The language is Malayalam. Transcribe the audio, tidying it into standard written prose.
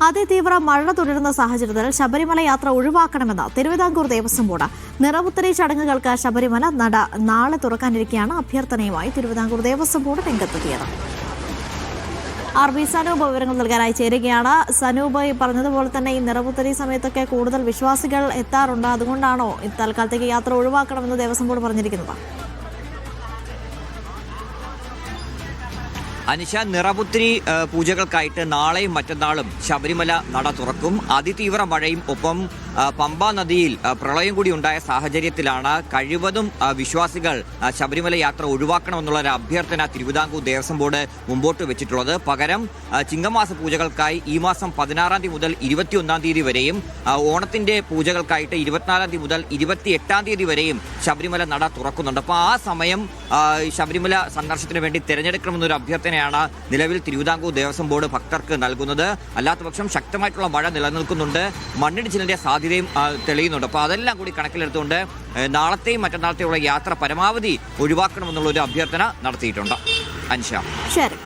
അതിതീവ്ര മഴ തുടരുന്ന സാഹചര്യത്തിൽ ശബരിമല യാത്ര ഒഴിവാക്കണമെന്ന് തിരുവിതാംകൂർ ദേവസ്വം ബോർഡ്. നിറപുത്തരി ചടങ്ങുകൾക്ക് ശബരിമല നട നാളെ തുറക്കാനിരിക്കെയാണ് അഭ്യർത്ഥനയുമായി തിരുവിതാംകൂർ ദേവസ്വം ബോർഡ് രംഗത്തെത്തിയത്. സനൂപ് വിവരങ്ങൾ നൽകാനായി ചേരുകയാണ്. സനൂപ് പറഞ്ഞതുപോലെ തന്നെ ഈ നിറപുത്തരി സമയത്തൊക്കെ കൂടുതൽ വിശ്വാസികൾ എത്താറുണ്ട്. അതുകൊണ്ടാണോ തൽക്കാലത്തേക്ക് യാത്ര ഒഴിവാക്കണമെന്ന് ദേവസ്വം ബോർഡ് പറഞ്ഞിരിക്കുന്നത്? അനിഷ, നിറപുത്തരി പൂജകൾക്കായിട്ട് നാളെയും മറ്റന്നാളും ശബരിമല നട തുറക്കും. അതിതീവ്ര മഴയും ഒപ്പം പമ്പാ നദിയിൽ പ്രളയം കൂടി ഉണ്ടായ സാഹചര്യത്തിലാണ് കഴിവതും വിശ്വാസികൾ ശബരിമല യാത്ര ഒഴിവാക്കണമെന്നുള്ള ഒരു അഭ്യർത്ഥന തിരുവിതാംകൂർ ദേവസ്വം ബോർഡ് മുമ്പോട്ട് വെച്ചിട്ടുള്ളത്. പകരം ചിങ്ങമാസ പൂജകൾക്കായി ഈ മാസം 16 തീയതി മുതൽ 21 തീയതി വരെയും ഓണത്തിന്റെ പൂജകൾക്കായിട്ട് 24 തീയതി മുതൽ 28 തീയതി വരെയും ശബരിമല നട തുറക്കുന്നുണ്ട്. അപ്പോൾ ആ സമയം ശബരിമല സന്ദർശനത്തിന് വേണ്ടി തിരഞ്ഞെടുക്കണമെന്നൊരു അഭ്യർത്ഥനയാണ് നിലവിൽ തിരുവിതാംകൂർ ദേവസ്വം ബോർഡ് ഭക്തർക്ക് നൽകുന്നത്. അല്ലാത്തപക്ഷം ശക്തമായിട്ടുള്ള മഴ നിലനിൽക്കുന്നുണ്ട്, മണ്ണിടിച്ചിലിന്റെ സാധ്യതയും തെളിയുന്നുണ്ട്. അപ്പോൾ അതെല്ലാം കൂടി കണക്കിലെടുത്തുകൊണ്ട് നാളത്തെയും മറ്റന്നാളത്തെയുള്ള യാത്ര പരമാവധി ഒഴിവാക്കണമെന്നുള്ള ഒരു അഭ്യർത്ഥന നടത്തിയിട്ടുണ്ട്. അൻഷ. ശരി.